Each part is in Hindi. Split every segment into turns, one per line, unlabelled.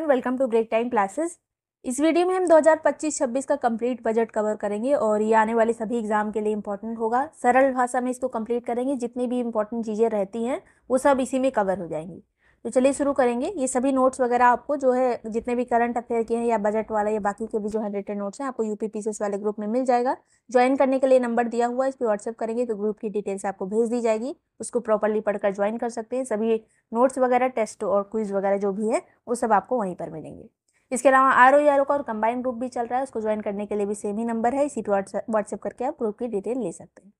Everyone, welcome to break time classes. इस वीडियो में हम 2025-26 का कंप्लीट बजट कवर करेंगे और ये आने वाले सभी एग्जाम के लिए इंपॉर्टेंट होगा। सरल भाषा में इसको कंप्लीट करेंगे, जितनी भी इंपॉर्टेंट चीज़ें रहती हैं वो सब इसी में कवर हो जाएंगी। तो चलिए शुरू करेंगे। ये सभी नोट्स वगैरह आपको जो है जितने भी करंट अफेयर के हैं या बजट वाला या बाकी के भी जो है रिटन नोट्स हैं आपको यूपीपीसीएस वाले ग्रुप में मिल जाएगा। ज्वाइन करने के लिए नंबर दिया हुआ है, इस पर व्हाट्सएप करेंगे तो ग्रुप की डिटेल्स आपको भेज दी जाएगी। उसको प्रॉपरली पढ़कर ज्वाइन कर सकते हैं। सभी नोट्स वगैरह, टेस्ट और क्विज वगैरह जो भी है वो सब आपको वहीं पर मिलेंगे। इसके अलावा आरओ का और कंबाइंड ग्रुप भी चल रहा है, उसको ज्वाइन करने के लिए भी सेम ही नंबर है, इसी पर व्हाट्सएप करके आप ग्रुप की डिटेल ले सकते हैं।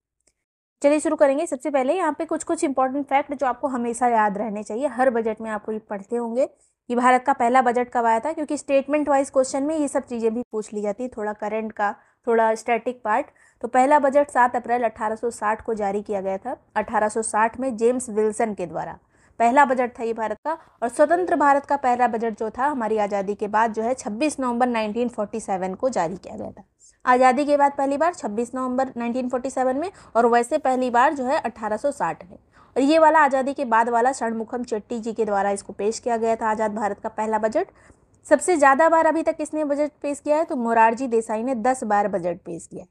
चलिए शुरू करेंगे। सबसे पहले यहाँ पे कुछ इंपॉर्टेंट फैक्ट जो आपको हमेशा याद रहने चाहिए, हर बजट में आपको ये पढ़ते होंगे कि भारत का पहला बजट कब आया था, क्योंकि स्टेटमेंट वाइज क्वेश्चन में ये सब चीज़ें भी पूछ ली जाती है, थोड़ा करंट का, थोड़ा स्टैटिक पार्ट। तो पहला बजट 7 अप्रैल 1860 को जारी किया गया था। 1860 में जेम्स विल्सन के द्वारा पहला बजट था ये भारत का। और स्वतंत्र भारत का पहला बजट जो था हमारी आज़ादी के बाद जो है 26 नवंबर 1947 को जारी किया गया था। आज़ादी के बाद पहली बार 26 नवंबर 1947 में, और वैसे पहली बार जो है 1860 में। और ये वाला आज़ादी के बाद वाला षणमुखम चेट्टी जी के द्वारा इसको पेश किया गया था, आज़ाद भारत का पहला बजट। सबसे ज़्यादा बार अभी तक किसने बजट पेश किया है, तो मोरारजी देसाई ने 10 बार बजट पेश किया है।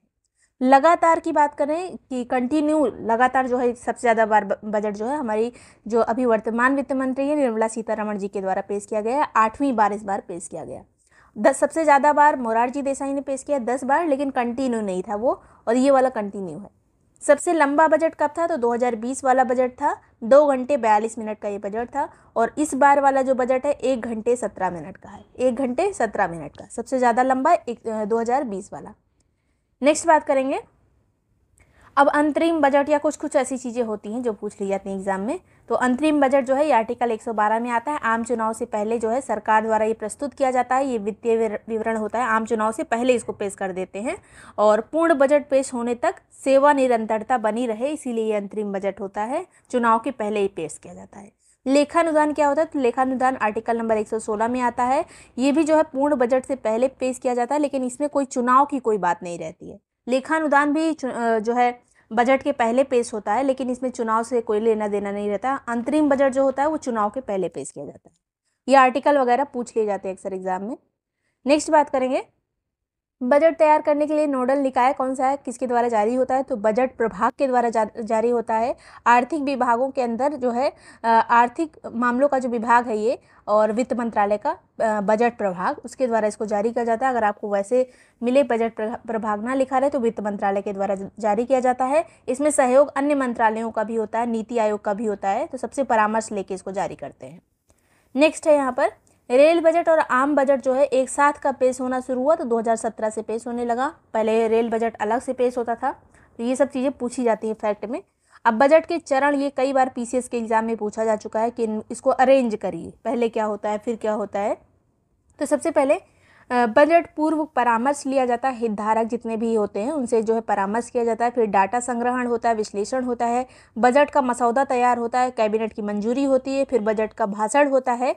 लगातार की बात करें कि कंटिन्यू लगातार जो है सबसे ज़्यादा बार बजट जो है हमारी जो अभी वर्तमान वित्त मंत्री है निर्मला सीतारमण जी के द्वारा पेश किया गया है। 8वीं बार इस बार पेश किया गया। सबसे ज़्यादा बार मोरारजी देसाई ने पेश किया 10 बार, लेकिन कंटिन्यू नहीं था वो, और ये वाला कंटिन्यू है। सबसे लंबा बजट कब था, तो 2020 वाला बजट था। 2 घंटे 42 मिनट का ये बजट था। और इस बार वाला जो बजट है 1 घंटे 17 मिनट का है। 1 घंटे 17 मिनट का सबसे ज़्यादा लंबा 2020 वाला। नेक्स्ट बात करेंगे अब अंतरिम बजट या कुछ ऐसी चीज़ें होती हैं जो पूछ ली जाती हैं एग्जाम में। तो अंतरिम बजट जो है ये आर्टिकल 112 में आता है। आम चुनाव से पहले जो है सरकार द्वारा ये प्रस्तुत किया जाता है। ये वित्तीय विवरण होता है, आम चुनाव से पहले इसको पेश कर देते हैं। और पूर्ण बजट पेश होने तक सेवा निरंतरता बनी रहे, इसीलिए ये अंतरिम बजट होता है, चुनाव के पहले ही पेश किया जाता है। लेखानुदान क्या होता है, तो लेखानुदान आर्टिकल नंबर 116 में आता है। ये भी जो है पूर्ण बजट से पहले पेश किया जाता है, लेकिन इसमें कोई चुनाव की कोई बात नहीं रहती है। लेखानुदान भी जो है बजट के पहले पेश होता है, लेकिन इसमें चुनाव से कोई लेना देना नहीं रहता। अंतरिम बजट जो होता है वो चुनाव के पहले पेश किया जाता है। ये आर्टिकल वगैरह पूछ लिए जाते हैं अक्सर एग्जाम में। नेक्स्ट बात करेंगे, बजट तैयार करने के लिए नोडल निकाय कौन सा है, किसके द्वारा जारी होता है, तो बजट प्रभाग के द्वारा जारी होता है। आर्थिक विभागों के अंदर जो है आर्थिक मामलों का जो विभाग है ये, और वित्त मंत्रालय का बजट प्रभाग, उसके द्वारा इसको जारी किया जाता है। अगर आपको वैसे मिले बजट प्रभाग ना लिखा रहे तो वित्त मंत्रालय के द्वारा जारी किया जाता है। इसमें सहयोग अन्य मंत्रालयों का भी होता है, नीति आयोग का भी होता है, तो सबसे परामर्श लेके इसको जारी करते हैं। नेक्स्ट है यहाँ पर रेल बजट और आम बजट जो है एक साथ का पेश होना शुरू हुआ, तो 2017 से पेश होने लगा। पहले रेल बजट अलग से पेश होता था। तो ये सब चीज़ें पूछी जाती हैं फैक्ट में। अब बजट के चरण, ये कई बार पीसीएस के एग्जाम में पूछा जा चुका है कि इसको अरेंज करिए, पहले क्या होता है फिर क्या होता है। तो सबसे पहले बजट पूर्व परामर्श लिया जाता है, हितधारक जितने भी होते हैं उनसे जो है परामर्श किया जाता है। फिर डाटा संग्रहण होता है, विश्लेषण होता है, बजट का मसौदा तैयार होता है, कैबिनेट की मंजूरी होती है, फिर बजट का भाषण होता है,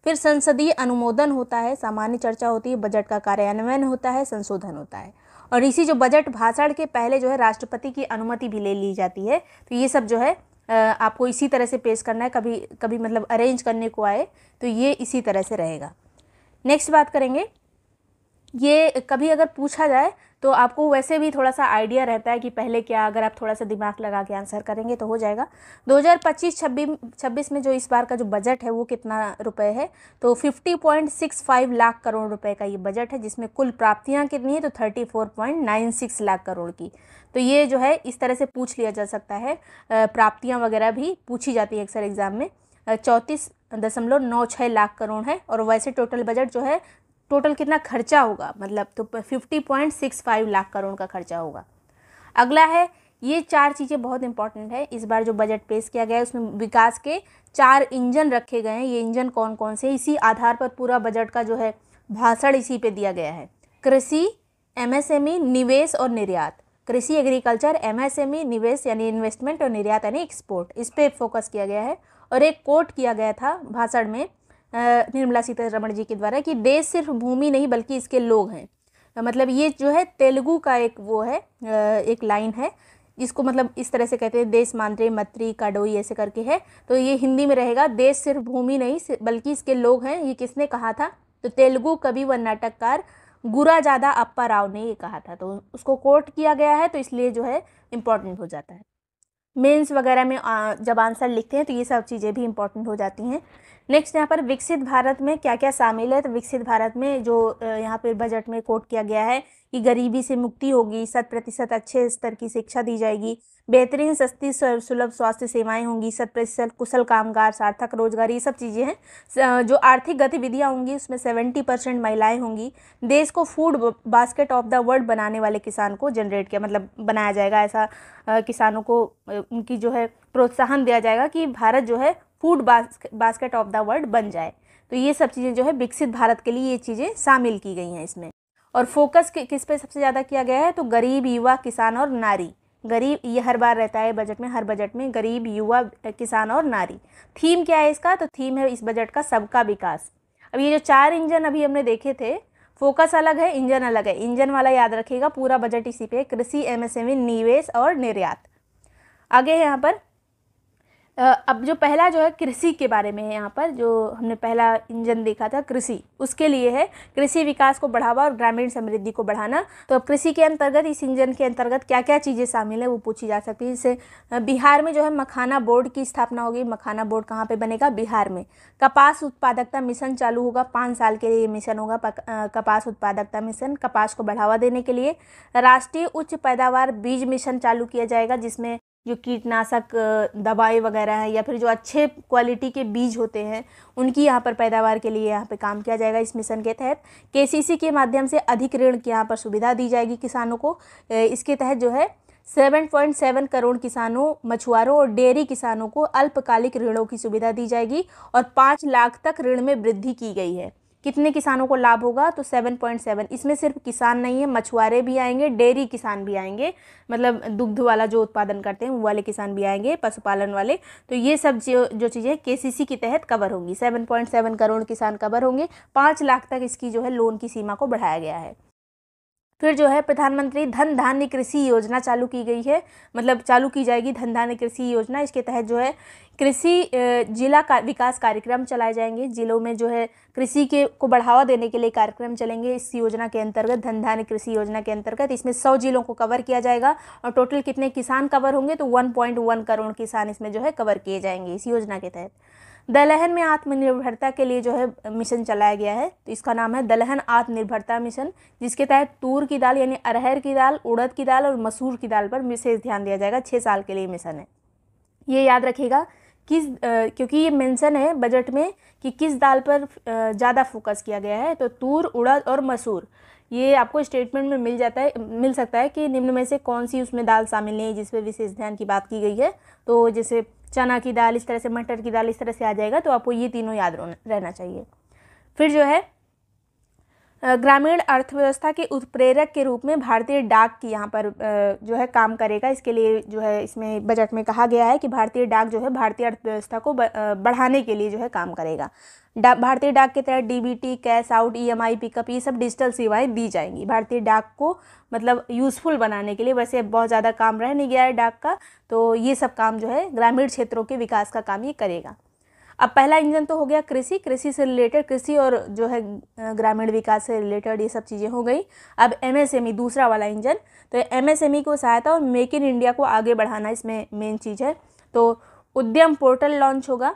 फिर संसदीय अनुमोदन होता है, सामान्य चर्चा होती है, बजट का कार्यान्वयन होता है, संशोधन होता है। और इसी जो बजट भाषण के पहले जो है राष्ट्रपति की अनुमति भी ले ली जाती है। तो ये सब जो है आपको इसी तरह से पेश करना है। कभी कभी मतलब अरेंज करने को आए तो ये इसी तरह से रहेगा। नेक्स्ट बात करेंगे, ये कभी अगर पूछा जाए तो आपको वैसे भी थोड़ा सा आइडिया रहता है कि पहले क्या, अगर आप थोड़ा सा दिमाग लगा के आंसर करेंगे तो हो जाएगा। 2025-26 में जो इस बार का जो बजट है वो कितना रुपए है, तो 50.65 लाख करोड़ रुपए का ये बजट है, जिसमें कुल प्राप्तियां कितनी है, तो 34.96 लाख करोड़ की। तो ये जो है इस तरह से पूछ लिया जा सकता है। प्राप्तियाँ वगैरह भी पूछी जाती है अक्सर एग्जाम में। 34.96 लाख करोड़ है। और वैसे टोटल बजट जो है, टोटल कितना खर्चा होगा, मतलब तो 50.65 लाख करोड़ का खर्चा होगा। अगला है, ये 4 चीज़ें बहुत इंपॉर्टेंट है। इस बार जो बजट पेश किया गया है उसमें विकास के 4 इंजन रखे गए हैं। ये इंजन कौन कौन से, इसी आधार पर पूरा बजट का जो है भाषण इसी पे दिया गया है। कृषि, एमएसएमई, निवेश और निर्यात। कृषि एग्रीकल्चर, एमएसएमई निवेश यानी इन्वेस्टमेंट, और निर्यात यानी एक्सपोर्ट, इस पर फोकस किया गया है। और एक कोट किया गया था भाषण में निर्मला सीतारमण जी के द्वारा कि देश सिर्फ भूमि नहीं बल्कि इसके लोग हैं। मतलब ये जो है तेलुगु का एक वो है, एक लाइन है, जिसको मतलब इस तरह से कहते हैं देश मातृ मत्री काडोई ऐसे करके है, तो ये हिंदी में रहेगा। देश सिर्फ भूमि नहीं बल्कि इसके लोग हैं। ये किसने कहा था? तो तेलुगु कवि व नाटककार गुराजादा अप्पा राव ने ये कहा था, तो उसको कोट किया गया है, तो इसलिए जो है इम्पोर्टेंट हो जाता है। मेंस वगैरह में जब आंसर लिखते हैं तो ये सब चीज़ें भी इम्पोर्टेंट हो जाती हैं। नेक्स्ट यहाँ पर विकसित भारत में क्या क्या शामिल है? तो विकसित भारत में जो यहाँ पर बजट में कोट किया गया है कि गरीबी से मुक्ति होगी, 100% अच्छे स्तर की शिक्षा दी जाएगी, बेहतरीन सस्ती सुलभ स्वास्थ्य सेवाएं होंगी, 100% कुशल कामगार, सार्थक रोजगार, ये सब चीज़ें हैं। जो आर्थिक गतिविधियां होंगी उसमें 70% महिलाएं होंगी। देश को food basket of the world बनाने वाले किसान को जनरेट किया, मतलब बनाया जाएगा ऐसा। किसानों को उनकी जो है प्रोत्साहन दिया जाएगा कि भारत जो है food basket of the world बन जाए। तो ये सब चीज़ें जो है विकसित भारत के लिए ये चीज़ें शामिल की गई हैं इसमें। और फोकस किस पे सबसे ज़्यादा किया गया है? तो गरीब, युवा, किसान और नारी। गरीब, ये हर बार रहता है बजट में, हर बजट में गरीब, युवा, किसान और नारी। थीम क्या है इसका? तो थीम है इस बजट का सबका विकास। अब ये जो 4 इंजन अभी हमने देखे थे, फोकस अलग है, इंजन अलग है। इंजन वाला याद रखिएगा, पूरा बजट इसी पे, कृषि, एमएसएमई, निवेश और निर्यात। आगे है यहाँ पर अब जो पहला जो है कृषि के बारे में है। यहाँ पर जो हमने पहला इंजन देखा था कृषि, उसके लिए है कृषि विकास को बढ़ावा और ग्रामीण समृद्धि को बढ़ाना। तो अब कृषि के अंतर्गत, इस इंजन के अंतर्गत क्या क्या चीज़ें शामिल है वो पूछी जा सकती है। जैसे बिहार में जो है मखाना बोर्ड की स्थापना होगी। मखाना बोर्ड कहाँ पे बनेगा? बिहार में। कपास उत्पादकता मिशन चालू होगा, 5 साल के लिए ये मिशन होगा। कपास उत्पादकता मिशन, कपास को बढ़ावा देने के लिए। राष्ट्रीय उच्च पैदावार बीज मिशन चालू किया जाएगा, जिसमें जो कीटनाशक दवाई वगैरह हैं या फिर जो अच्छे क्वालिटी के बीज होते हैं उनकी यहाँ पर पैदावार के लिए यहाँ पे काम किया जाएगा इस मिशन के तहत। केसीसी के माध्यम से अधिक ऋण की यहाँ पर सुविधा दी जाएगी किसानों को। इसके तहत जो है 7.7 करोड़ किसानों, मछुआरों और डेयरी किसानों को अल्पकालिक ऋणों की सुविधा दी जाएगी और 5 लाख तक ऋण में वृद्धि की गई है। कितने किसानों को लाभ होगा? तो 7.7। इसमें सिर्फ किसान नहीं है, मछुआरे भी आएंगे, डेयरी किसान भी आएंगे, मतलब दुग्ध वाला जो उत्पादन करते हैं वो वाले किसान भी आएंगे, पशुपालन वाले। तो ये सब जो चीज़ें केसीसी के तहत कवर होंगी। 7.7 करोड़ किसान कवर होंगे। 5 लाख तक इसकी जो है लोन की सीमा को बढ़ाया गया है। फिर जो है प्रधानमंत्री धन धान्य कृषि योजना चालू की गई है, मतलब चालू की जाएगी धन धान्य कृषि योजना। इसके तहत जो है कृषि जिला विकास कार्यक्रम चलाए जाएंगे। जिलों में जो है कृषि को बढ़ावा देने के लिए कार्यक्रम चलेंगे इस योजना के अंतर्गत, धन धान्य कृषि योजना के अंतर्गत। इसमें 100 जिलों को कवर किया जाएगा और टोटल कितने किसान कवर होंगे? तो 1.1 करोड़ किसान इसमें जो है कवर किए जाएंगे इस योजना के तहत। दलहन में आत्मनिर्भरता के लिए जो है मिशन चलाया गया है, तो इसका नाम है दलहन आत्मनिर्भरता मिशन, जिसके तहत तूर की दाल यानी अरहर की दाल, उड़द की दाल और मसूर की दाल पर विशेष ध्यान दिया जाएगा। 6 साल के लिए मिशन है। ये याद रखिएगा क्योंकि ये मेंशन है बजट में कि किस दाल पर ज़्यादा फोकस किया गया है। तो तूर, उड़द और मसूर, ये आपको स्टेटमेंट में मिल सकता है कि निम्न में से कौन सी उसमें दाल शामिल नहीं है जिस पर विशेष ध्यान की बात की गई है। तो जैसे चना की दाल, इस तरह से मटर की दाल, इस तरह से आ जाएगा। तो आपको ये तीनों याद रहना चाहिए। फिर जो है ग्रामीण अर्थव्यवस्था के उत्प्रेरक के रूप में भारतीय डाक की यहाँ पर जो है काम करेगा। इसके लिए जो है इसमें बजट में कहा गया है कि भारतीय डाक जो है भारतीय अर्थव्यवस्था को बढ़ाने के लिए जो है काम करेगा। भारतीय डाक के तहत DBT, cash out, EMI pickup, ये सब डिजिटल सेवाएं दी जाएंगी भारतीय डाक को, मतलब यूज़फुल बनाने के लिए। वैसे बहुत ज़्यादा काम रह नहीं गया है डाक का, तो ये सब काम जो है ग्रामीण क्षेत्रों के विकास का काम ये करेगा। अब पहला इंजन तो हो गया कृषि, कृषि से रिलेटेड, कृषि और जो है ग्रामीण विकास से रिलेटेड ये सब चीज़ें हो गई। अब एमएसएमई दूसरा वाला इंजन, तो एमएसएमई को सहायता और मेक इन इंडिया को आगे बढ़ाना इसमें मेन चीज़ है। तो उद्यम पोर्टल लॉन्च होगा।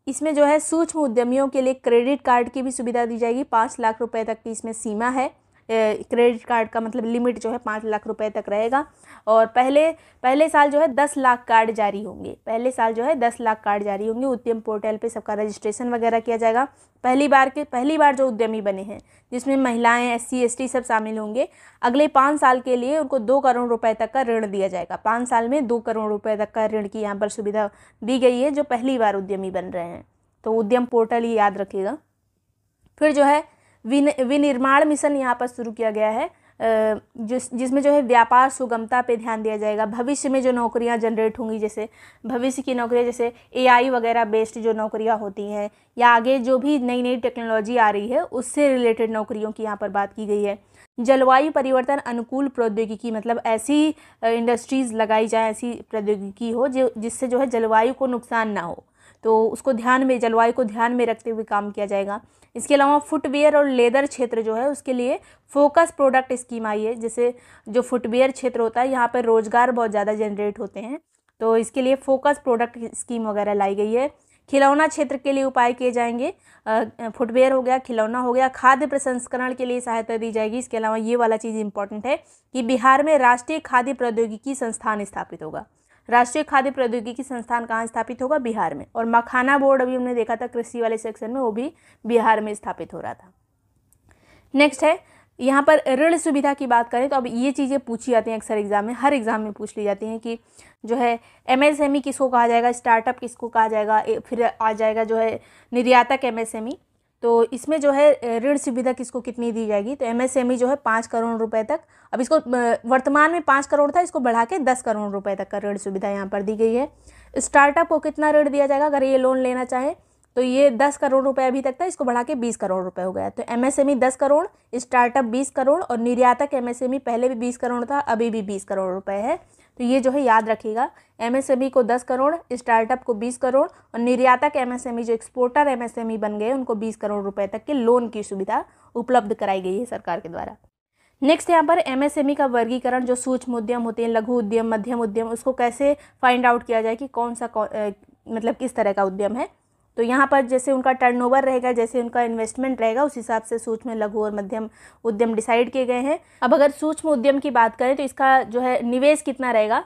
इसमें जो है सूक्ष्म उद्यमियों के लिए क्रेडिट कार्ड की भी सुविधा दी जाएगी। 5 लाख रुपए तक की इसमें सीमा है। क्रेडिट कार्ड का मतलब लिमिट जो है 5 लाख रुपए तक रहेगा। और पहले साल जो है 10 लाख कार्ड जारी होंगे। पहले साल जो है 10 लाख कार्ड जारी होंगे। उद्यम पोर्टल पे सबका रजिस्ट्रेशन वगैरह किया जाएगा। पहली बार जो उद्यमी बने हैं, जिसमें महिलाएं, SC ST सब शामिल होंगे, अगले 5 साल के लिए उनको 2 करोड़ रुपए तक का ऋण दिया जाएगा। 5 साल में 2 करोड़ रुपए तक का ऋण की यहाँ पर सुविधा दी गई है जो पहली बार उद्यमी बन रहे हैं। तो उद्यम पोर्टल ये याद रखिएगा। फिर जो है विनिर्माण मिशन यहाँ पर शुरू किया गया है। जिसमें जो है व्यापार सुगमता पे ध्यान दिया जाएगा। भविष्य में जो नौकरियां जनरेट होंगी, जैसे भविष्य की नौकरियां, जैसे एआई वगैरह बेस्ड जो नौकरियां होती हैं, या आगे जो भी नई नई टेक्नोलॉजी आ रही है उससे रिलेटेड नौकरियों की यहाँ पर बात की गई है। जलवायु परिवर्तन अनुकूल प्रौद्योगिकी, मतलब ऐसी इंडस्ट्रीज़ लगाई जाए, ऐसी प्रौद्योगिकी हो जिससे जो है जलवायु को नुकसान ना हो, तो उसको ध्यान में, जलवायु को ध्यान में रखते हुए काम किया जाएगा। इसके अलावा फुटवेयर और लेदर क्षेत्र जो है उसके लिए फोकस प्रोडक्ट स्कीम आई है। जैसे जो फुटवेयर क्षेत्र होता है यहाँ पर रोजगार बहुत ज़्यादा जनरेट होते हैं, तो इसके लिए फोकस प्रोडक्ट स्कीम वगैरह लाई गई है। खिलौना क्षेत्र के लिए उपाय किए जाएंगे, फुटवेयर हो गया, खिलौना हो गया। खाद्य प्रसंस्करण के लिए सहायता दी जाएगी। इसके अलावा ये वाला चीज़ इंपॉर्टेंट है कि बिहार में राष्ट्रीय खाद्य प्रौद्योगिकी संस्थान स्थापित होगा। राष्ट्रीय खाद्य प्रौद्योगिकी संस्थान कहाँ स्थापित होगा? बिहार में। और मखाना बोर्ड अभी हमने देखा था कृषि वाले सेक्शन में, वो भी बिहार में स्थापित हो रहा था। नेक्स्ट है यहाँ पर ऋण सुविधा की बात करें तो अब ये चीज़ें पूछी जाती हैं अक्सर एग्जाम में, हर एग्जाम में पूछ ली जाती हैं कि जो है एमएसएमई किसको कहा जाएगा, स्टार्टअप किसको कहा जाएगा, फिर आ जाएगा जो है निर्यातक एमएसएमई। तो इसमें जो है ऋण सुविधा किसको कितनी दी जाएगी? तो एमएसएमई जो है 5 करोड़ रुपए तक, अब इसको वर्तमान में 5 करोड़ था, इसको बढ़ा के 10 करोड़ रुपए तक का ऋण सुविधा यहाँ पर दी गई है। स्टार्टअप को कितना ऋण दिया जाएगा अगर ये लोन लेना चाहे? तो ये 10 करोड़ रुपए अभी तक था, इसको बढ़ा के 20 करोड़ रुपए हो गया। तो एमएसएमई 10 करोड़, स्टार्टअप 20 करोड़ और निर्यातक एमएसएमई पहले भी 20 करोड़ था, अभी भी 20 करोड़ रुपए है। तो ये जो है याद रखिएगा, एमएसएमई को 10 करोड़, स्टार्टअप को 20 करोड़ और निर्यातक एमएसएमई जो एक्सपोर्टर एमएसएमई बन गए उनको 20 करोड़ रुपए तक के लोन की सुविधा उपलब्ध कराई गई है सरकार के द्वारा। नेक्स्ट यहाँ पर एमएसएमई का वर्गीकरण, जो सूक्ष्म उद्यम होते हैं, लघु उद्यम, मध्यम उद्यम, उसको कैसे फाइंड आउट किया जाए कि कौन सा मतलब किस तरह का उद्यम है। तो यहाँ पर जैसे उनका टर्नओवर रहेगा, जैसे उनका इन्वेस्टमेंट रहेगा, उस हिसाब से सूक्ष्म, लघु और मध्यम उद्यम डिसाइड किए गए हैं। अब अगर सूक्ष्म उद्यम की बात करें तो इसका जो है निवेश कितना रहेगा,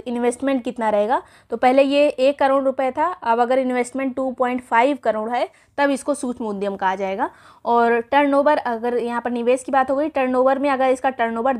इन्वेस्टमेंट कितना रहेगा। तो पहले ये 1 करोड़ रुपए था, अब अगर इन्वेस्टमेंट 2.5 करोड़ है तब इसको सूक्ष्म उद्यम कहा जाएगा। और टर्नओवर, अगर यहाँ पर निवेश की बात हो गई, टर्नओवर में अगर इसका टर्नओवर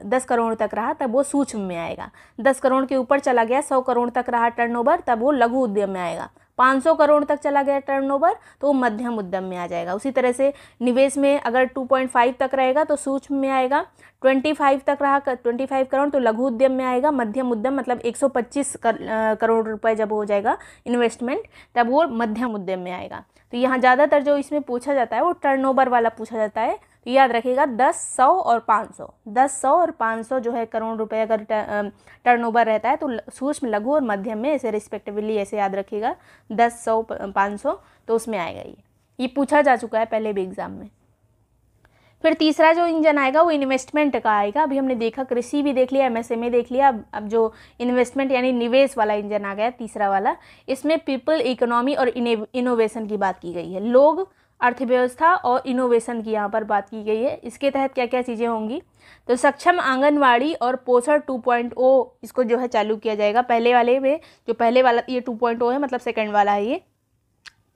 10 करोड़ तक रहा तब वो सूक्ष्म में आएगा। 10 करोड़ के ऊपर चला गया, 100 करोड़ तक रहा टर्नओवर, तब वो लघु उद्यम में आएगा। 500 करोड़ तक चला गया टर्नओवर तो वो मध्यम उद्यम में आ जाएगा। उसी तरह से निवेश में अगर 2.5 तक रहेगा तो सूक्ष्म में आएगा, 25 तक रहा 25 करोड़ तो लघु उद्यम में आएगा। मध्यम उद्यम मतलब 125 करोड़ रुपए जब हो जाएगा इन्वेस्टमेंट तब वो मध्यम उद्यम में आएगा। तो यहाँ ज़्यादातर जो इसमें पूछा जाता है वो टर्नओवर वाला पूछा जाता है। तो याद रखिएगा 10, 100 और 500, 10, 100 और 500 जो है करोड़ रुपए अगर टर्नओवर रहता है तो सूक्ष्म, लघु और मध्यम में ऐसे रिस्पेक्टिवली ऐसे याद रखिएगा 10, 100, 500 तो उसमें आएगा। ये पूछा जा चुका है पहले भी एग्जाम में। फिर तीसरा जो इंजन आएगा वो इन्वेस्टमेंट का आएगा। अभी हमने देखा कृषि भी देख लिया, एमएसएमई देख लिया, अब जो इन्वेस्टमेंट यानी निवेश वाला इंजन आ गया तीसरा वाला। इसमें पीपल, इकोनॉमी और इनोवेशन की बात की गई है। लोग, अर्थव्यवस्था और इनोवेशन की यहाँ पर बात की गई है। इसके तहत क्या क्या चीज़ें होंगी? तो सक्षम आंगनवाड़ी और पोषण 2.0 इसको जो है चालू किया जाएगा। पहले वाले में जो पहले वाला ये 2.0 है, मतलब सेकंड वाला है ये।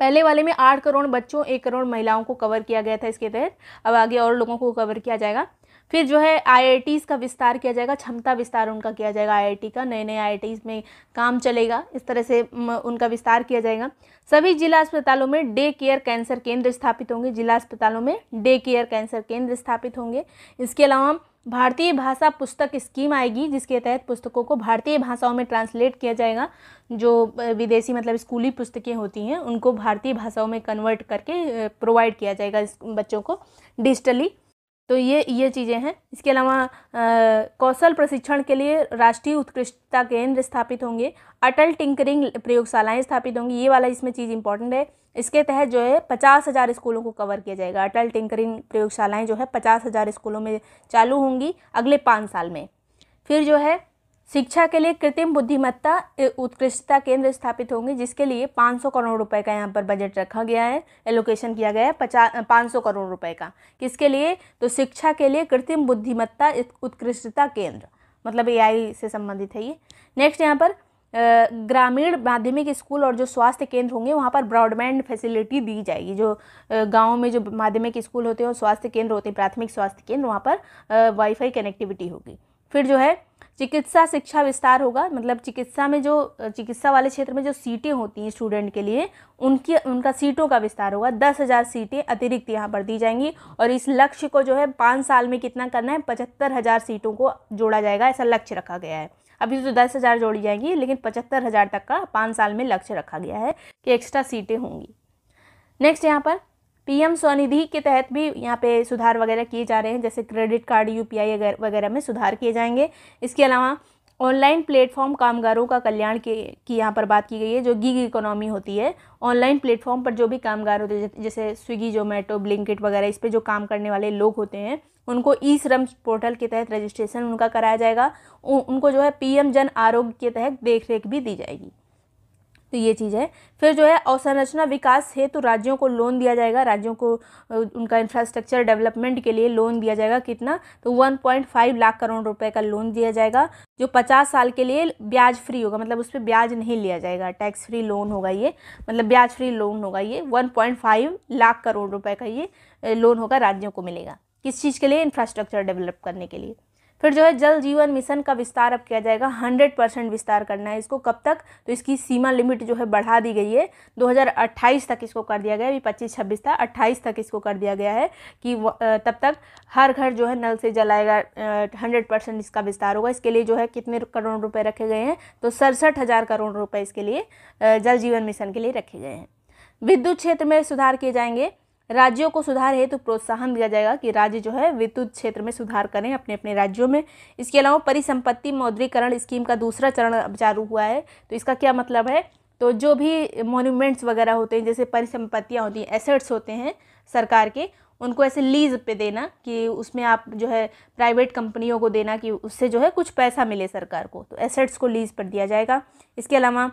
पहले वाले में 8 करोड़ बच्चों, 1 करोड़ महिलाओं को कवर किया गया था इसके तहत, अब आगे और लोगों को कवर किया जाएगा। फिर जो है आईआईटीज़ का विस्तार किया जाएगा, क्षमता विस्तार उनका किया जाएगा आईआईटी का, नए नए आईआईटीज़ में काम चलेगा, इस तरह से उनका विस्तार किया जाएगा। सभी जिला अस्पतालों में डे केयर कैंसर केंद्र स्थापित होंगे, जिला अस्पतालों में डे केयर कैंसर केंद्र स्थापित होंगे। इसके अलावा भारतीय भाषा पुस्तक स्कीम आएगी जिसके तहत पुस्तकों को भारतीय भाषाओं में ट्रांसलेट किया जाएगा। जो विदेशी मतलब स्कूली पुस्तकें होती हैं उनको भारतीय भाषाओं में कन्वर्ट करके प्रोवाइड किया जाएगा इस बच्चों को डिजिटली। तो ये चीज़ें हैं। इसके अलावा कौशल प्रशिक्षण के लिए राष्ट्रीय उत्कृष्टता केंद्र स्थापित होंगे, अटल टिंकरिंग प्रयोगशालाएं स्थापित होंगी। ये वाला इसमें चीज़ इंपॉर्टेंट है। इसके तहत जो है 50,000 स्कूलों को कवर किया जाएगा। अटल टिंकरिंग प्रयोगशालाएं जो है 50,000 स्कूलों में चालू होंगी अगले 5 साल में। फिर जो है शिक्षा के लिए कृत्रिम बुद्धिमत्ता उत्कृष्टता केंद्र स्थापित होंगे जिसके लिए 500 करोड़ रुपए का यहाँ पर बजट रखा गया है, एलोकेशन किया गया है 500 करोड़ रुपए का। किसके लिए? तो शिक्षा के लिए कृत्रिम बुद्धिमत्ता उत्कृष्टता केंद्र, मतलब एआई से संबंधित है ये। नेक्स्ट यहाँ पर ग्रामीण माध्यमिक स्कूल और जो स्वास्थ्य केंद्र होंगे वहाँ पर ब्रॉडबैंड फैसिलिटी दी जाएगी। जो गाँव में जो माध्यमिक स्कूल होते हैं और स्वास्थ्य केंद्र होते हैं, प्राथमिक स्वास्थ्य केंद्र, वहाँ पर वाईफाई कनेक्टिविटी होगी। फिर जो है चिकित्सा शिक्षा विस्तार होगा, मतलब चिकित्सा वाले क्षेत्र में जो सीटें होती हैं स्टूडेंट के लिए उनका सीटों का विस्तार होगा। 10,000 सीटें अतिरिक्त यहाँ पर दी जाएंगी और इस लक्ष्य को जो है 5 साल में कितना करना है, 75,000 सीटों को जोड़ा जाएगा, ऐसा लक्ष्य रखा गया है। अभी तो 10,000 जोड़ी जाएंगी, लेकिन 75,000 तक का 5 साल में लक्ष्य रखा गया है कि एक्स्ट्रा सीटें होंगी। नेक्स्ट यहाँ पर पीएम स्वनिधि के तहत भी यहाँ पे सुधार वगैरह किए जा रहे हैं, जैसे क्रेडिट कार्ड, यूपीआई वगैरह में सुधार किए जाएंगे। इसके अलावा ऑनलाइन प्लेटफॉर्म कामगारों का कल्याण की यहाँ पर बात की गई है। जो गिग इकोनॉमी होती है, ऑनलाइन प्लेटफॉर्म पर जो भी कामगार होते हैं, जैसे स्विगी, जोमेटो, ब्लिंकिट वगैरह, इस पे जो काम करने वाले लोग होते हैं उनको ई श्रम पोर्टल के तहत रजिस्ट्रेशन उनका कराया जाएगा। उनको जो है पीएम जन आरोग्य के तहत देखरेख भी दी जाएगी। तो ये चीज़ है। फिर जो है अवसंरचना विकास हेतु राज्यों को लोन दिया जाएगा, राज्यों को उनका इंफ्रास्ट्रक्चर डेवलपमेंट के लिए लोन दिया जाएगा। कितना, तो 1.5 लाख करोड़ रुपए का लोन दिया जाएगा, जो 50 साल के लिए ब्याज फ्री होगा, मतलब उस पर ब्याज नहीं लिया जाएगा, टैक्स फ्री लोन होगा ये, मतलब ब्याज फ्री लोन होगा ये। 1.5 लाख करोड़ रुपए का ये लोन होगा, राज्यों को मिलेगा। किस चीज़ के लिए, इंफ्रास्ट्रक्चर डेवलप करने के लिए। फिर जो है जल जीवन मिशन का विस्तार अब किया जाएगा, 100% विस्तार करना है इसको। कब तक, तो इसकी सीमा लिमिट जो है बढ़ा दी गई है, 2028 तक इसको कर दिया गया है। अभी 25-26 था, 28 तक इसको कर दिया गया है कि तब तक हर घर जो है नल से जल आएगा। 100% इसका विस्तार होगा। इसके लिए जो है कितने करोड़ रुपए रखे गए हैं, तो 67,000 करोड़ रुपए इसके लिए जल जीवन मिशन के लिए रखे गए हैं। विद्युत क्षेत्र में सुधार किए जाएंगे, राज्यों को सुधार हेतु तो प्रोत्साहन दिया जाएगा कि राज्य जो है विद्युत क्षेत्र में सुधार करें अपने अपने राज्यों में। इसके अलावा परिसंपत्ति मौद्रीकरण स्कीम का दूसरा चरण अब चालू हुआ है। तो इसका क्या मतलब है, तो जो भी मॉन्यूमेंट्स वगैरह होते हैं, जैसे परिसंपत्तियां होती हैं, एसेट्स होते हैं सरकार के, उनको ऐसे लीज पे देना कि उसमें आप जो है प्राइवेट कंपनियों को देना कि उससे जो है कुछ पैसा मिले सरकार को, तो एसेट्स को लीज पर दिया जाएगा। इसके अलावा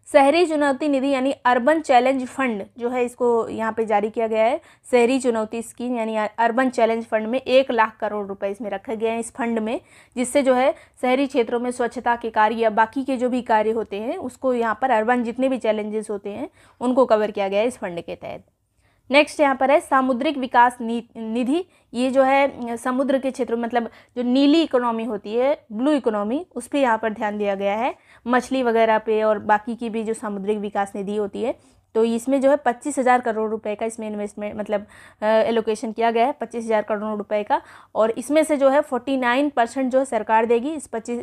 शहरी चुनौती निधि यानी अर्बन चैलेंज फंड जो है, इसको यहाँ पे जारी किया गया है। शहरी चुनौती स्कीम यानी अर्बन चैलेंज फंड में 1 लाख करोड़ रुपए इसमें रखे गए हैं इस फंड में, जिससे जो है शहरी क्षेत्रों में स्वच्छता के कार्य या बाकी के जो भी कार्य होते हैं उसको यहाँ पर अर्बन जितने भी चैलेंजेस होते हैं उनको कवर किया गया है इस फंड के तहत। नेक्स्ट यहाँ पर है सामुद्रिक विकास निधि। ये जो है समुद्र के क्षेत्र में, मतलब जो नीली इकोनॉमी होती है, ब्लू इकोनॉमी, उस पर यहाँ पर ध्यान दिया गया है, मछली वगैरह पे और बाकी की भी जो सामुद्रिक विकास निधि होती है। तो इसमें जो है 25,000 करोड़ रुपए का इसमें इन्वेस्टमेंट मतलब एलोकेशन किया गया है, 25,000 करोड़ रुपए का। और इसमें से जो है 49% जो है सरकार देगी। इस 25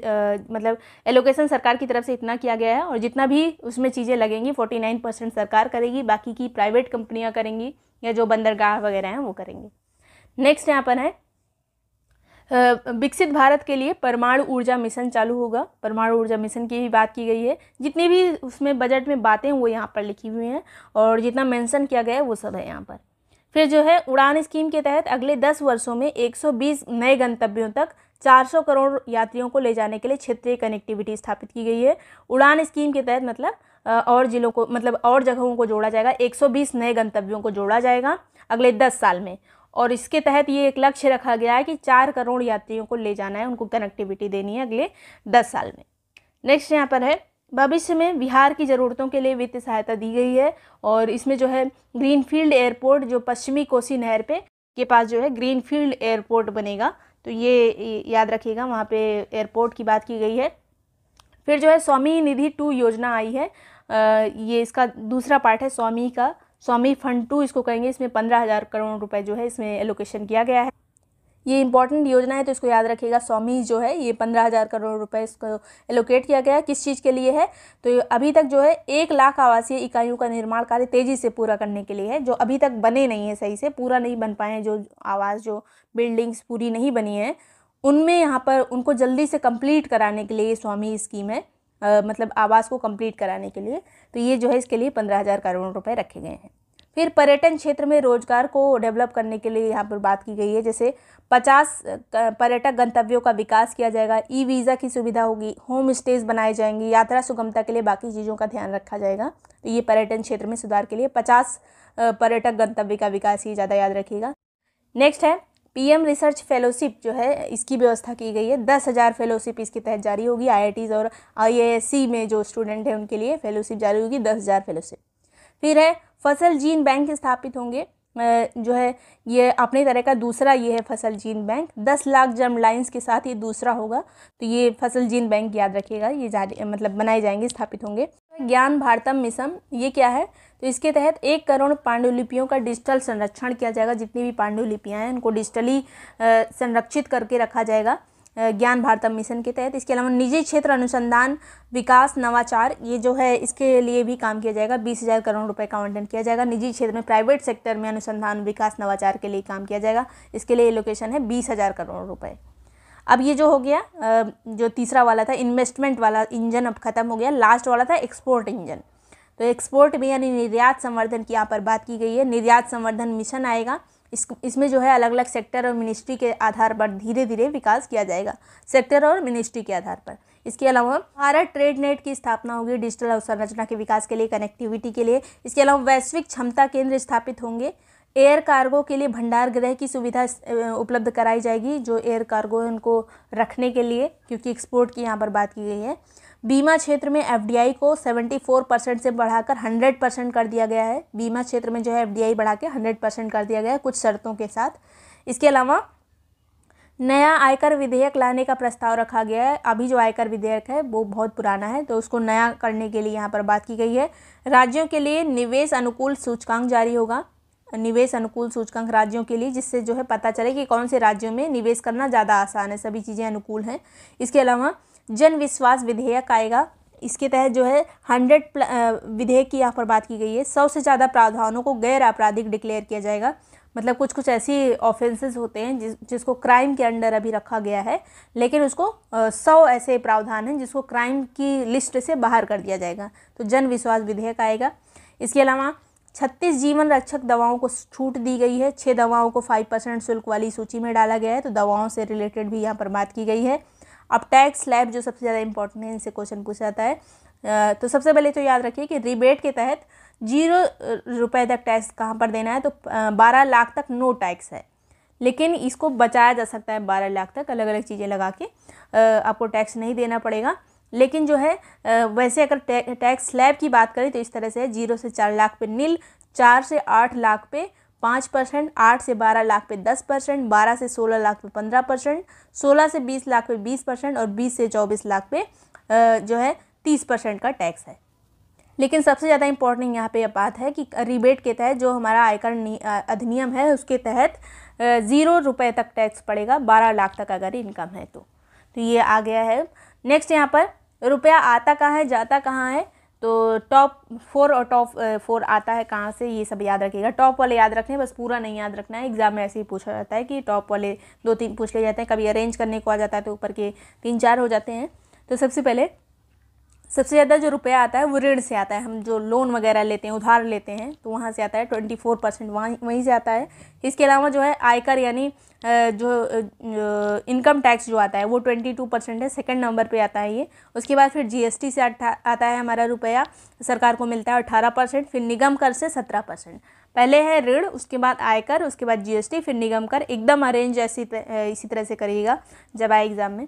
मतलब एलोकेशन सरकार की तरफ से इतना किया गया है, और जितना भी उसमें चीज़ें लगेंगी 49% सरकार करेगी, बाकी की प्राइवेट कंपनियां करेंगी या जो बंदरगाह वगैरह हैं वो करेंगे। नेक्स्ट यहाँ पर है विकसित भारत के लिए परमाणु ऊर्जा मिशन चालू होगा। परमाणु ऊर्जा मिशन की भी बात की गई है। जितनी भी उसमें बजट में बातें वो यहाँ पर लिखी हुई हैं और जितना मेंशन किया गया है वो सब है यहाँ पर। फिर जो है उड़ान स्कीम के तहत अगले 10 वर्षों में 120 नए गंतव्यों तक 400 करोड़ यात्रियों को ले जाने के लिए क्षेत्रीय कनेक्टिविटी स्थापित की गई है। उड़ान स्कीम के तहत मतलब और जिलों को, मतलब और जगहों को जोड़ा जाएगा। 120 नए गंतव्यों को जोड़ा जाएगा अगले 10 साल में, और इसके तहत ये एक लक्ष्य रखा गया है कि 4 करोड़ यात्रियों को ले जाना है, उनको कनेक्टिविटी देनी है अगले 10 साल में। नेक्स्ट यहाँ पर है भविष्य में बिहार की ज़रूरतों के लिए वित्तीय सहायता दी गई है, और इसमें जो है ग्रीनफील्ड एयरपोर्ट जो पश्चिमी कोसी नहर के पास जो है ग्रीनफील्ड एयरपोर्ट बनेगा, तो ये याद रखिएगा, वहाँ पे एयरपोर्ट की बात की गई है। फिर जो है स्वामी निधि 2 योजना आई है, ये इसका दूसरा पार्ट है स्वामी का, स्वामी फंड 2 इसको कहेंगे। इसमें 15,000 करोड़ रुपए जो है इसमें एलोकेशन किया गया है। ये इंपॉर्टेंट योजना है तो इसको याद रखिएगा। स्वामी जो है ये 15,000 करोड़ रुपए इसको एलोकेट किया गया है। किस चीज़ के लिए है, तो अभी तक जो है 1 लाख आवासीय इकाइयों का निर्माण कार्य तेज़ी से पूरा करने के लिए है, जो अभी तक बने नहीं है, सही से पूरा नहीं बन पाए हैं, जो आवास जो बिल्डिंग्स पूरी नहीं बनी हैं उनमें यहाँ पर उनको जल्दी से कंप्लीट कराने के लिए ये स्वामी स्कीम है, मतलब आवास को कंप्लीट कराने के लिए। तो ये जो है इसके लिए 15,000 करोड़ रुपए रखे गए हैं। फिर पर्यटन क्षेत्र में रोजगार को डेवलप करने के लिए यहाँ पर बात की गई है, जैसे 50 पर्यटक गंतव्यों का विकास किया जाएगा, ई वीज़ा की सुविधा होगी, होम स्टेज बनाए जाएंगे, यात्रा सुगमता के लिए बाकी चीज़ों का ध्यान रखा जाएगा। तो ये पर्यटन क्षेत्र में सुधार के लिए 50 पर्यटक गंतव्य का विकास, ये ज़्यादा याद रखिएगा। नेक्स्ट है पीएम रिसर्च फेलोशिप जो है इसकी व्यवस्था की गई है। 10,000 फेलोशिप इसके तहत जारी होगी। IITs और IISc में जो स्टूडेंट हैं उनके लिए फेलोशिप जारी होगी, 10,000 फेलोशिप। फिर है फसल जीन बैंक स्थापित होंगे, जो है ये अपने तरह का दूसरा ये है फसल gene bank. 10 lakh germ lines के साथ ये दूसरा होगा। तो ये फसल जीन बैंक याद रखिएगा, ये जारी मतलब बनाए जाएंगे, स्थापित होंगे। ज्ञान भारतम मिशन ये क्या है? तो इसके तहत 1 करोड़ पांडुलिपियों का डिजिटल संरक्षण किया जाएगा। जितनी भी पांडुलिपियाँ हैं उनको डिजिटली संरक्षित करके रखा जाएगा ज्ञान भारतम मिशन के तहत। इसके अलावा निजी क्षेत्र अनुसंधान विकास नवाचार ये जो है इसके लिए भी काम किया जाएगा। 20,000 करोड़ रुपए का आवंटन किया जाएगा। निजी क्षेत्र में, प्राइवेट सेक्टर में अनुसंधान विकास नवाचार के लिए काम किया जाएगा। इसके लिए एलोकेशन है 20,000 करोड़ रुपए। अब ये जो हो गया जो तीसरा वाला था इन्वेस्टमेंट वाला इंजन अब खत्म हो गया। लास्ट वाला था एक्सपोर्ट इंजन। तो एक्सपोर्ट में यानी निर्यात संवर्धन की यहाँ पर बात की गई है। निर्यात संवर्धन मिशन आएगा। इसमें जो है अलग अलग सेक्टर और मिनिस्ट्री के आधार पर धीरे धीरे विकास किया जाएगा, सेक्टर और मिनिस्ट्री के आधार पर। इसके अलावा भारत ट्रेड नेट की स्थापना होगी डिजिटल अवसंरचना के विकास के लिए, कनेक्टिविटी के लिए। इसके अलावा वैश्विक क्षमता केंद्र स्थापित होंगे। एयर कार्गो के लिए भंडार गृह की सुविधा उपलब्ध कराई जाएगी, जो एयर कार्गो है उनको रखने के लिए, क्योंकि एक्सपोर्ट की यहाँ पर बात की गई है। बीमा क्षेत्र में एफडीआई को 74% से बढ़ाकर 100% कर दिया गया है। बीमा क्षेत्र में जो है एफडीआई बढ़ा के 100% कर दिया गया है कुछ शर्तों के साथ। इसके अलावा नया आयकर विधेयक लाने का प्रस्ताव रखा गया है। अभी जो आयकर विधेयक है वो बहुत पुराना है, तो उसको नया करने के लिए यहाँ पर बात की गई है। राज्यों के लिए निवेश अनुकूल सूचकांक जारी होगा। निवेश अनुकूल सूचकांक राज्यों के लिए, जिससे जो है पता चले कि कौन से राज्यों में निवेश करना ज़्यादा आसान है, सभी चीज़ें अनुकूल हैं। इसके अलावा जन विश्वास विधेयक आएगा। इसके तहत जो है 100 विधेयक की यहाँ पर बात की गई है। 100 से ज़्यादा प्रावधानों को गैर आपराधिक डिक्लेयर किया जाएगा। मतलब कुछ ऐसी ऑफेंसेस होते हैं जिसको क्राइम के अंडर अभी रखा गया है, लेकिन उसको 100 ऐसे प्रावधान हैं जिसको क्राइम की लिस्ट से बाहर कर दिया जाएगा। तो जन विश्वास विधेयक आएगा। इसके अलावा 36 जीवन रक्षक दवाओं को छूट दी गई है। 6 दवाओं को 5% शुल्क वाली सूची में डाला गया है। तो दवाओं से रिलेटेड भी यहाँ पर बात की गई है। अब टैक्स स्लैब जो सबसे ज़्यादा इंपॉर्टेंट है, इनसे क्वेश्चन पूछा जाता है। तो सबसे पहले तो याद रखिए कि रिबेट के तहत 0 रुपये तक टैक्स कहाँ पर देना है, तो 12 लाख तक नो टैक्स है, लेकिन इसको बचाया जा सकता है 12 लाख तक, अलग अलग चीज़ें लगा के आपको टैक्स नहीं देना पड़ेगा। लेकिन जो है वैसे अगर टैक्स स्लैब की बात करें तो इस तरह से 0 से 4 लाख पे नील, 4 से 8 लाख पे 5%, 8 से 12 लाख पे 10%, 12 से 16 लाख पे 15%, 16 से 20 लाख पे 20% और 20 से 24 लाख पे जो है 30% का टैक्स है। लेकिन सबसे ज़्यादा इम्पोर्टेंट यहाँ पे यह बात है कि रिबेट के तहत जो हमारा आयकर अधिनियम है उसके तहत 0 रुपये तक टैक्स पड़ेगा 12 लाख तक अगर इनकम है तो ये आ गया है। नेक्स्ट यहाँ पर रुपया आता कहाँ है, जाता कहाँ है, तो टॉप 4 और टॉप 4 आता है कहाँ से, ये सब याद रखिएगा। टॉप वाले याद रखने, बस पूरा नहीं याद रखना है। एग्जाम में ऐसे ही पूछा जाता है कि टॉप वाले 2-3 पूछ ले जाते हैं, कभी अरेंज करने को आ जाता है तो ऊपर के 3-4 हो जाते हैं। तो सबसे पहले सबसे ज़्यादा जो रुपया आता है वो ऋण से आता है। हम जो लोन वगैरह लेते हैं, उधार लेते हैं, तो वहाँ से आता है 24%, वहीं से आता है। इसके अलावा जो है आयकर यानी जो इनकम टैक्स जो आता है वो 22% है, सेकंड नंबर पे आता है ये। उसके बाद फिर जीएसटी से आता है हमारा रुपया, तरकार को मिलता है 18%, फिर निगम कर से 17%। पहले है ऋण, उसके बाद आयकर, उसके बाद जीएसटी, फिर निगम कर। एकदम अरेंज इसी तरह से करिएगा जब आए एग्ज़ाम में।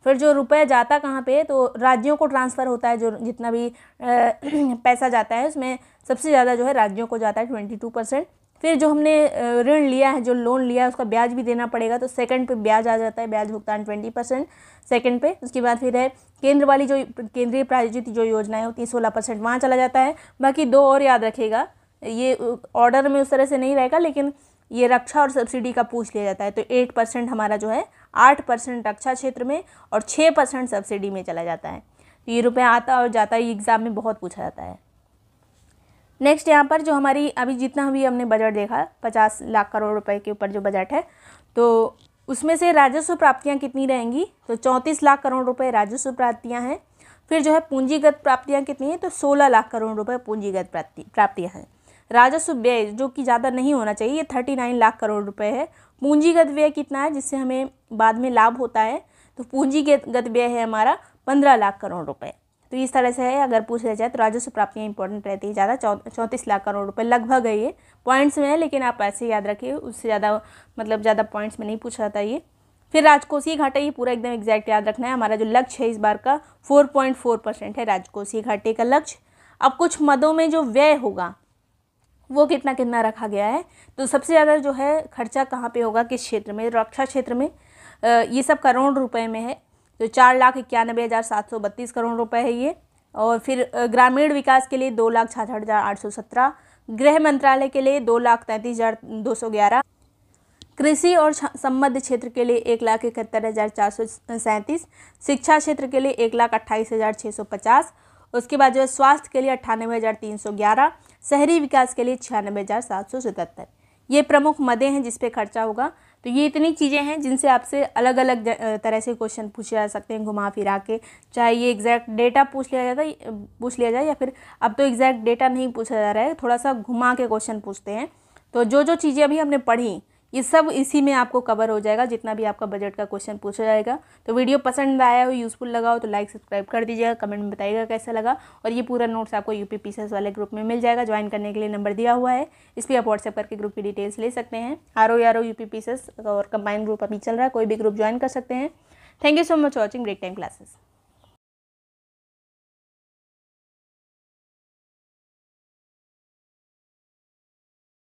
फिर जो रुपया जाता कहाँ पे, तो राज्यों को ट्रांसफ़र होता है। जो जितना भी पैसा जाता है उसमें सबसे ज़्यादा जो है राज्यों को जाता है 22%। फिर जो हमने ऋण लिया है, जो लोन लिया है, उसका ब्याज भी देना पड़ेगा, तो सेकंड पे ब्याज आ जाता है, ब्याज भुगतान 20% सेकंड पे। उसके बाद फिर है केंद्र वाली जो केंद्रीय प्रायोजित जो योजनाएं होती हैं 16% वहाँ चला जाता है। बाकी 2 और याद रखिएगा, ये ऑर्डर में उस तरह से नहीं रहेगा, लेकिन ये रक्षा और सब्सिडी का पूछ लिया जाता है। तो 8% हमारा जो है 8% रक्षा क्षेत्र में और 6% सब्सिडी में चला जाता है। तो ये रुपया आता और जाता है, एग्ज़ाम में बहुत पूछा जाता है। नेक्स्ट यहाँ पर जो हमारी अभी जितना भी हमने बजट देखा 50 लाख करोड़ रुपए के ऊपर जो बजट है, तो उसमें से राजस्व प्राप्तियाँ कितनी रहेंगी, तो 34 लाख करोड़ रुपए राजस्व प्राप्तियाँ हैं। फिर जो है पूंजीगत प्राप्तियाँ कितनी हैं, तो 16 लाख करोड़ रुपए पूंजीगत प्राप्तियाँ हैं। राजस्व व्यय जो कि ज़्यादा नहीं होना चाहिए, ये 39 लाख करोड़ रुपए है। पूंजीगत व्यय कितना है, जिससे हमें बाद में लाभ होता है, तो पूंजीगत व्यय है हमारा 15 लाख करोड़ रुपए। तो इस तरह से है, अगर पूछ लिया जाए तो राजस्व प्राप्तियाँ इंपॉर्टेंट रहती है ज़्यादा। 34 लाख करोड़ रुपए लगभग है, ये पॉइंट्स में है, लेकिन आप ऐसे याद रखिए, उससे ज़्यादा मतलब ज़्यादा पॉइंट्स में नहीं पूछा जाता ये। फिर राजकोषीय घाटा, ये पूरा एकदम एग्जैक्ट याद रखना है। हमारा जो लक्ष्य है इस बार का 4.4% है राजकोषीय घाटे का लक्ष्य। अब कुछ मदों में जो व्यय होगा वो कितना कितना रखा गया है। तो सबसे ज़्यादा जो है खर्चा कहाँ पे होगा, किस क्षेत्र में, रक्षा क्षेत्र में। ये सब करोड़ रुपए में है। तो 4,91,732 करोड़ रुपए है ये। और फिर ग्रामीण विकास के लिए 2,66,817, गृह मंत्रालय के लिए 2,33,211, कृषि और संबद्ध क्षेत्र के लिए 1,71,437, शिक्षा क्षेत्र के लिए 1,28,650, उसके बाद जो है स्वास्थ्य के लिए 98,311, शहरी विकास के लिए 96,777। ये प्रमुख मदें हैं जिस पे खर्चा होगा। तो ये इतनी चीज़ें हैं जिनसे आपसे अलग अलग तरह से क्वेश्चन पूछे जा सकते हैं घुमा फिरा के। चाहे ये एग्जैक्ट डेटा पूछ लिया जाए या फिर अब तो एग्जैक्ट डेटा नहीं पूछा जा रहा है, थोड़ा सा घुमा के क्वेश्चन पूछते हैं। तो जो जो चीज़ें अभी हमने पढ़ी ये सब इसी में आपको कवर हो जाएगा, जितना भी आपका बजट का क्वेश्चन पूछा जाएगा। तो वीडियो पसंद आया हो, यूज़फुल लगा हो तो लाइक सब्सक्राइब कर दीजिएगा, कमेंट में बताइएगा कैसा लगा। और ये पूरा नोट्स आपको यूपी पीसीएस वाले ग्रुप में मिल जाएगा। ज्वाइन करने के लिए नंबर दिया हुआ है, इस पर आप व्हाट्सएप करके ग्रुप की डिटेल्स ले सकते हैं। आरओ यूपी पीसीएस और कंबाइंड ग्रुप अभी चल रहा है, कोई भी ग्रुप ज्वाइन कर सकते हैं। Thank you so much watching break time classes.